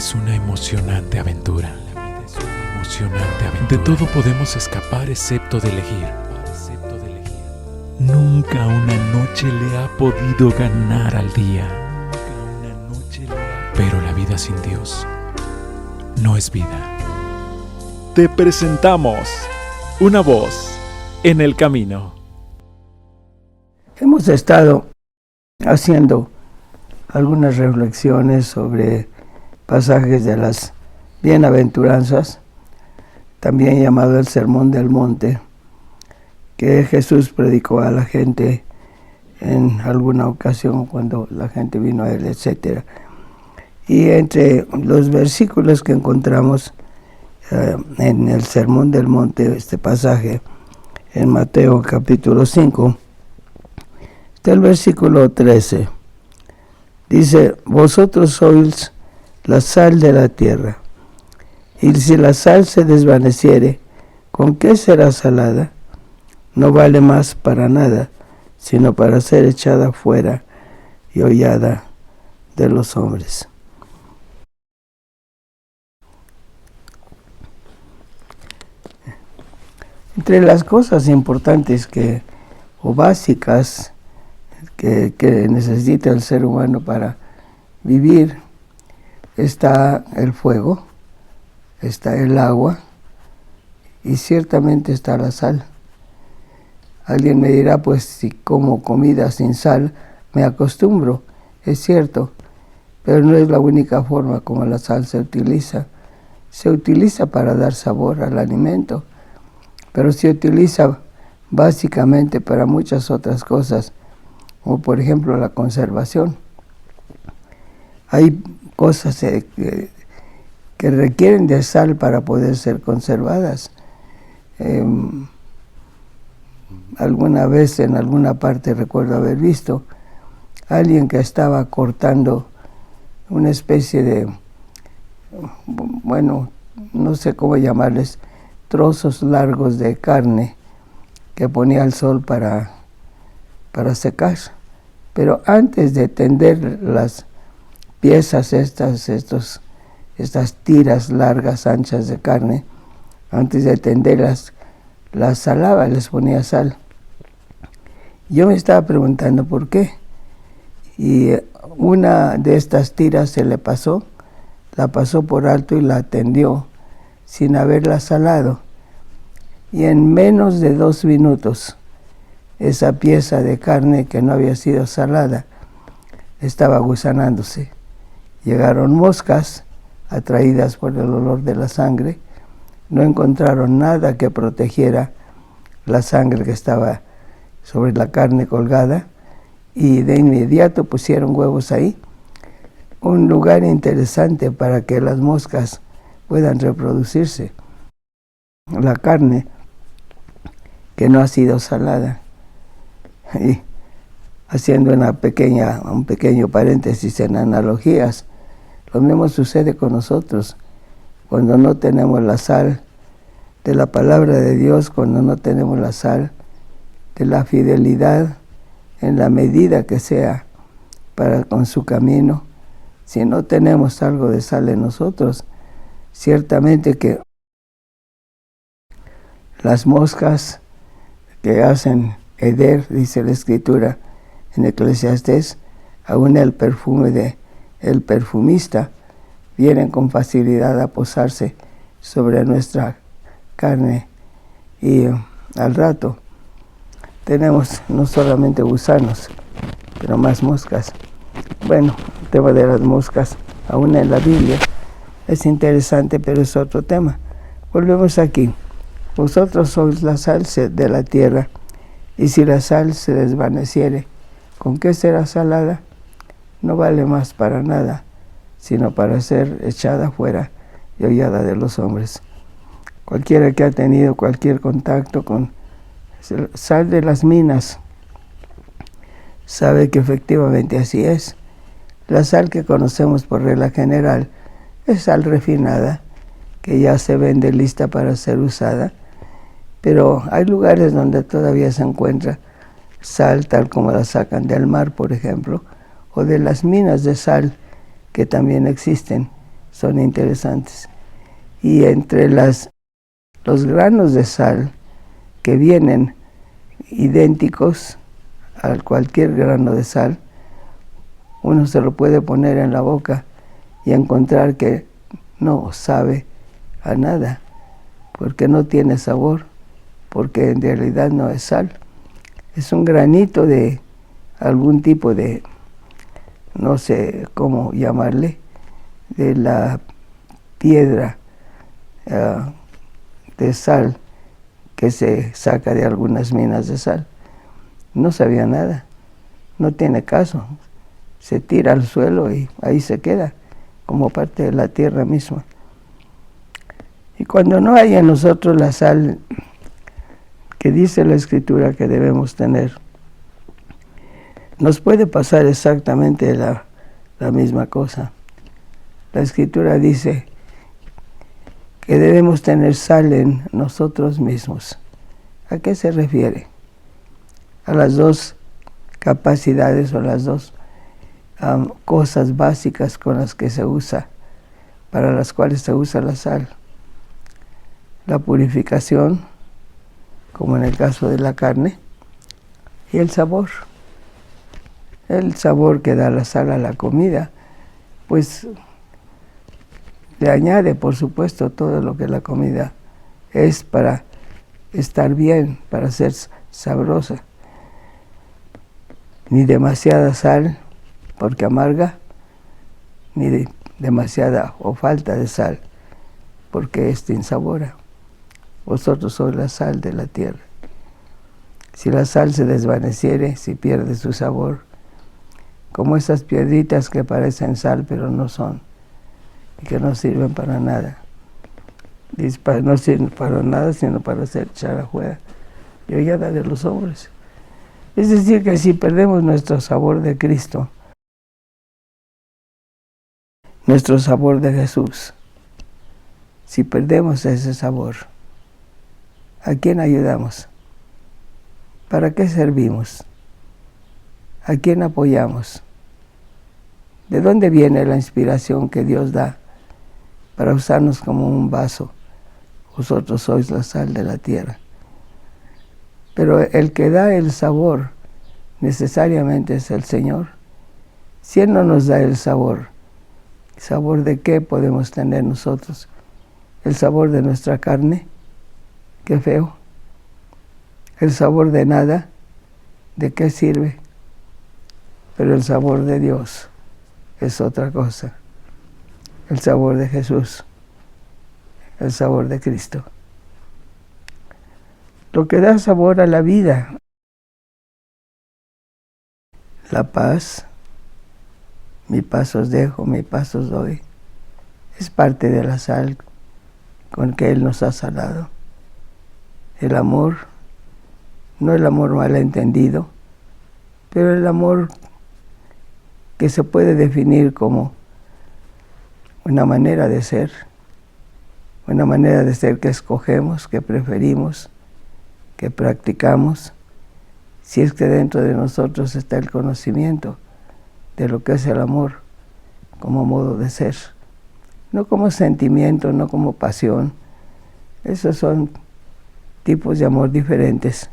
es una emocionante aventura. De todo podemos escapar excepto de elegir. Nunca una noche le ha podido ganar al día. Pero la vida sin Dios no es vida. Te presentamos Una voz en el camino. Hemos estado haciendo algunas reflexiones sobre pasajes de las bienaventuranzas, también llamado el Sermón del Monte, que Jesús predicó a la gente en alguna ocasión cuando la gente vino a él, etc. Y entre los versículos que encontramos en el Sermón del Monte, este pasaje en Mateo capítulo 5, está el versículo 13. Dice: vosotros sois la sal de la tierra, y si la sal se desvaneciere, ¿con qué será salada? No vale más para nada, sino para ser echada fuera y hollada de los hombres. Entre las cosas importantes o básicas que necesita el ser humano para vivir, está el fuego, está el agua y ciertamente está la sal. Alguien me dirá, pues si como comida sin sal me acostumbro. Es cierto, pero no es la única forma como la sal se utiliza. Se utiliza para dar sabor al alimento, pero se utiliza básicamente para muchas otras cosas, como por ejemplo la conservación. Hay cosas que requieren de sal para poder ser conservadas. Alguna vez en alguna parte recuerdo haber visto a alguien que estaba cortando una especie de, no sé cómo llamarles, trozos largos de carne que ponía al sol para secar. Pero antes de tender las piezas estas tiras largas, anchas de carne, antes de tenderlas, las salaba, les ponía sal. Yo me estaba preguntando por qué. Y una de estas tiras se le pasó, la pasó por alto y la tendió sin haberla salado. Y en menos de 2 minutos, esa pieza de carne que no había sido salada estaba gusanándose. Llegaron moscas atraídas por el olor de la sangre. No encontraron nada que protegiera la sangre que estaba sobre la carne colgada y de inmediato pusieron huevos ahí. Un lugar interesante para que las moscas puedan reproducirse. La carne que no ha sido salada. Y haciendo un pequeño paréntesis en analogías, lo mismo sucede con nosotros. Cuando no tenemos la sal de la palabra de Dios, cuando no tenemos la sal de la fidelidad en la medida que sea para con su camino, si no tenemos algo de sal en nosotros, ciertamente que las moscas que hacen heder, dice la Escritura en Eclesiastés, aún el perfume del perfumista, vienen con facilidad a posarse sobre nuestra carne y al rato tenemos no solamente gusanos, pero más moscas. Bueno, el tema de las moscas, aún en la Biblia, es interesante, pero es otro tema. Volvemos aquí. Vosotros sois la sal de la tierra, y si la sal se desvaneciere, ¿con qué será salada? No vale más para nada, sino para ser echada fuera y hollada de los hombres. Cualquiera que ha tenido cualquier contacto con sal de las minas sabe que efectivamente así es. La sal que conocemos por regla general es sal refinada, que ya se vende lista para ser usada, pero hay lugares donde todavía se encuentra sal tal como la sacan del mar, por ejemplo, o de las minas de sal que también existen son interesantes. Y entre los granos de sal que vienen idénticos a cualquier grano de sal, uno se lo puede poner en la boca y encontrar que no sabe a nada, porque no tiene sabor, porque en realidad no es sal. Es un granito de algún tipo de, no sé cómo llamarle, de la piedra de sal que se saca de algunas minas de sal. No sabía nada, no tiene caso. Se tira al suelo y ahí se queda, como parte de la tierra misma. Y cuando no hay en nosotros la sal que dice la Escritura que debemos tener, nos puede pasar exactamente la misma cosa. La Escritura dice que debemos tener sal en nosotros mismos. ¿A qué se refiere? A las dos capacidades o las dos cosas básicas con las que se usa, para las cuales se usa la sal. La purificación, como en el caso de la carne, y el sabor. El sabor que da la sal a la comida, pues le añade, por supuesto, todo lo que la comida es para estar bien, para ser sabrosa. Ni demasiada sal, porque amarga, ni demasiada o falta de sal, porque insabora. Vosotros sois la sal de la tierra. Si la sal se desvaneciere, si pierde su sabor, como esas piedritas que parecen sal pero no son, y que no sirven para nada. No sirven para nada sino para hacer echar afuera y hollada de los hombres. Es decir, que si perdemos nuestro sabor de Cristo, nuestro sabor de Jesús, si perdemos ese sabor, ¿a quién ayudamos? ¿Para qué servimos? ¿A quién apoyamos? ¿De dónde viene la inspiración que Dios da para usarnos como un vaso? Vosotros sois la sal de la tierra. Pero el que da el sabor necesariamente es el Señor. Si Él no nos da el sabor, ¿sabor de qué podemos tener nosotros? ¿El sabor de nuestra carne? Qué feo. ¿El sabor de nada? ¿De qué sirve? Pero el sabor de Dios es otra cosa. El sabor de Jesús, el sabor de Cristo. Lo que da sabor a la vida, la paz, mi paz os dejo, mi paz os doy, es parte de la sal con que Él nos ha salado. El amor, no el amor malentendido, pero el amor que se puede definir como una manera de ser que escogemos, que preferimos, que practicamos, si es que dentro de nosotros está el conocimiento de lo que es el amor como modo de ser, no como sentimiento, no como pasión. Esos son tipos de amor diferentes,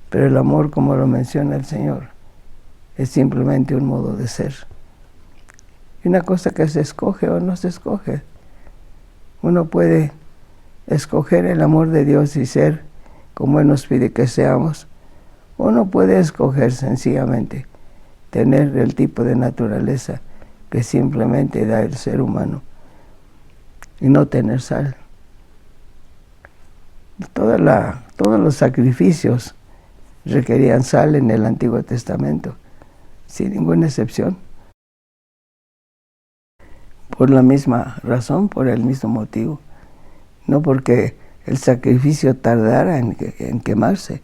pero el amor, como lo menciona el Señor, es simplemente un modo de ser. Y una cosa que se escoge o no se escoge. Uno puede escoger el amor de Dios y ser como Él nos pide que seamos. Uno puede escoger sencillamente tener el tipo de naturaleza que simplemente da el ser humano y no tener sal. Todos los sacrificios requerían sal en el Antiguo Testamento, sin ninguna excepción. Por la misma razón, por el mismo motivo. No porque el sacrificio tardara en quemarse,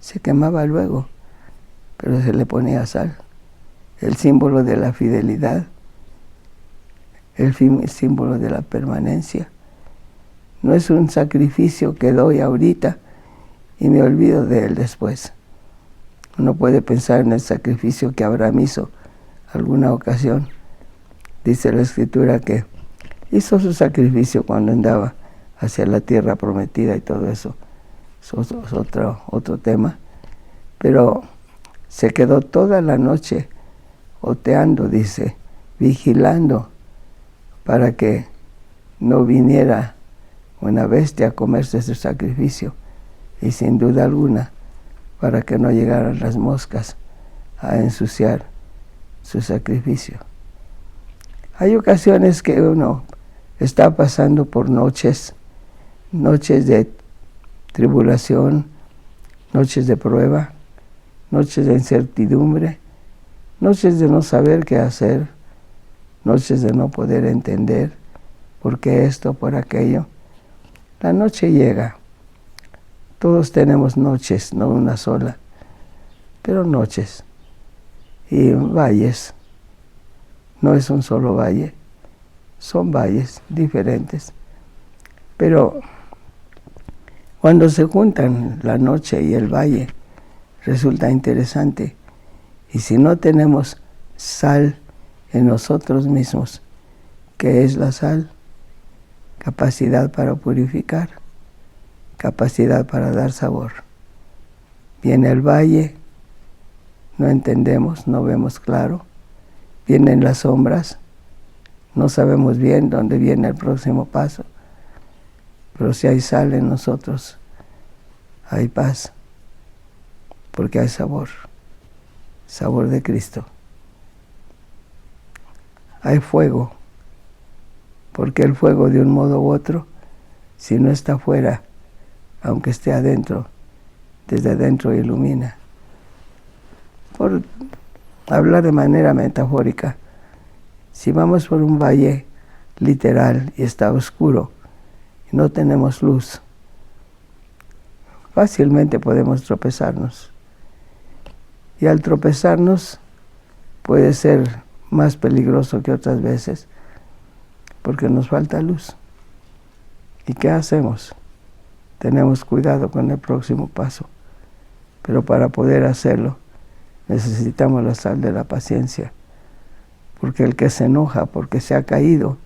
se quemaba luego, pero se le ponía sal. El símbolo de la fidelidad, el símbolo de la permanencia. No es un sacrificio que doy ahorita y me olvido de él después. Uno puede pensar en el sacrificio que Abraham hizo alguna ocasión. Dice la Escritura que Hizo su sacrificio cuando andaba hacia la tierra prometida y todo eso. Eso es otro tema. Pero se quedó toda la noche oteando, dice, vigilando para que no viniera una bestia a comerse su sacrificio, y sin duda alguna para que no llegaran las moscas a ensuciar su sacrificio. Hay ocasiones que uno está pasando por noches de tribulación, noches de prueba, noches de incertidumbre, noches de no saber qué hacer, noches de no poder entender por qué esto, por aquello. La noche llega. Todos tenemos noches, no una sola, pero noches. Y valles. No es un solo valle, son valles diferentes. Pero cuando se juntan la noche y el valle, resulta interesante. Y si no tenemos sal en nosotros mismos, ¿qué es la sal? Capacidad para purificar, capacidad para dar sabor. Viene el valle, no entendemos, no vemos claro. Vienen las sombras, no sabemos bien dónde viene el próximo paso. Pero si hay sal en nosotros, hay paz, porque hay sabor, sabor de Cristo. Hay fuego, porque el fuego de un modo u otro, si no está afuera, aunque esté adentro, desde adentro ilumina. Por hablar de manera metafórica, si vamos por un valle literal y está oscuro, y no tenemos luz, fácilmente podemos tropezarnos. Y al tropezarnos puede ser más peligroso que otras veces, porque nos falta luz. ¿Y qué hacemos? Tenemos cuidado con el próximo paso, pero para poder hacerlo necesitamos la sal de la paciencia, porque el que se enoja porque se ha caído,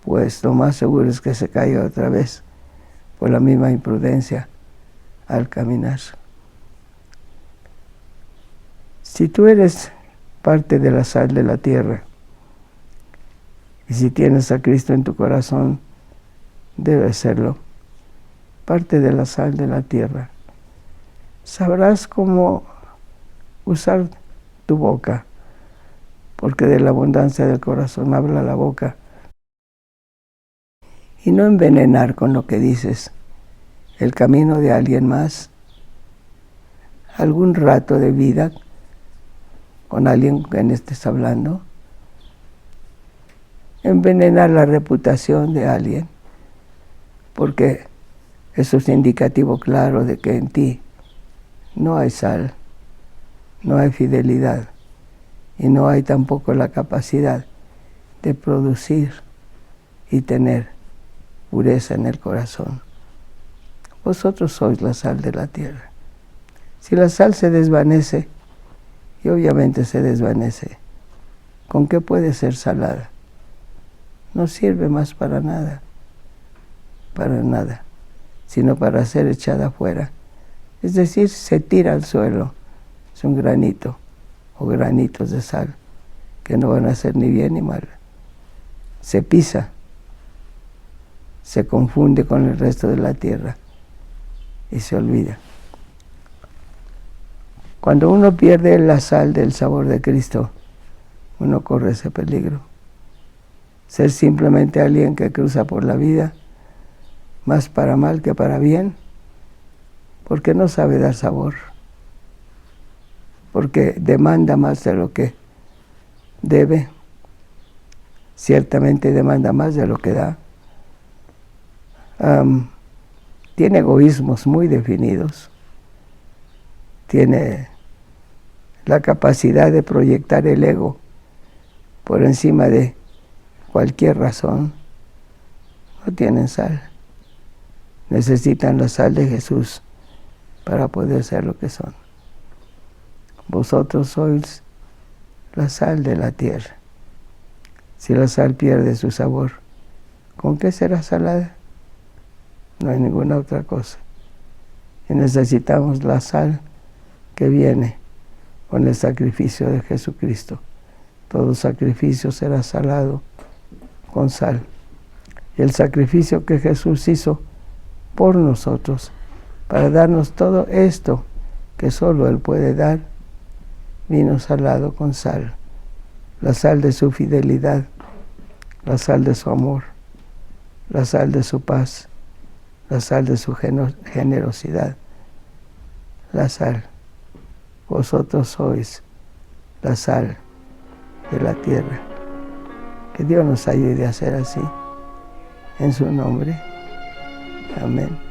pues lo más seguro es que se caiga otra vez por la misma imprudencia al caminar. Si tú eres parte de la sal de la tierra, y si tienes a Cristo en tu corazón, debes serlo, parte de la sal de la tierra. Sabrás cómo usar tu boca, porque de la abundancia del corazón habla la boca. Y no envenenar con lo que dices el camino de alguien más, algún rato de vida con alguien con quien estés hablando, envenenar la reputación de alguien, porque eso es indicativo claro de que en ti no hay sal, no hay fidelidad y no hay tampoco la capacidad de producir y tener pureza en el corazón. Vosotros sois la sal de la tierra. Si la sal se desvanece, y obviamente se desvanece, ¿con qué puede ser salada? No sirve más para nada, sino para ser echada afuera. Es decir, se tira al suelo, es un granito o granitos de sal que no van a hacer ni bien ni mal. Se pisa, se confunde con el resto de la tierra y se olvida. Cuando uno pierde la sal del sabor de Cristo, uno corre ese peligro. Ser simplemente alguien que cruza por la vida, más para mal que para bien, porque no sabe dar sabor, porque demanda más de lo que debe, ciertamente demanda más de lo que da. Tiene egoísmos muy definidos, tiene la capacidad de proyectar el ego por encima de cualquier razón. No tienen sal, necesitan la sal de Jesús para poder ser lo que son. Vosotros sois la sal de la tierra. Si la sal pierde su sabor, ¿Con qué será salada? No hay ninguna otra cosa. Y necesitamos la sal que viene con el sacrificio de Jesucristo. Todo sacrificio será salado con sal. Y el sacrificio que Jesús hizo por nosotros, para darnos todo esto que solo Él puede dar, vino salado con sal. La sal de su fidelidad, la sal de su amor, la sal de su paz, la sal de su generosidad. La sal. Vosotros sois la sal de la tierra. Que Dios nos ayude a ser así. En su nombre. Amén.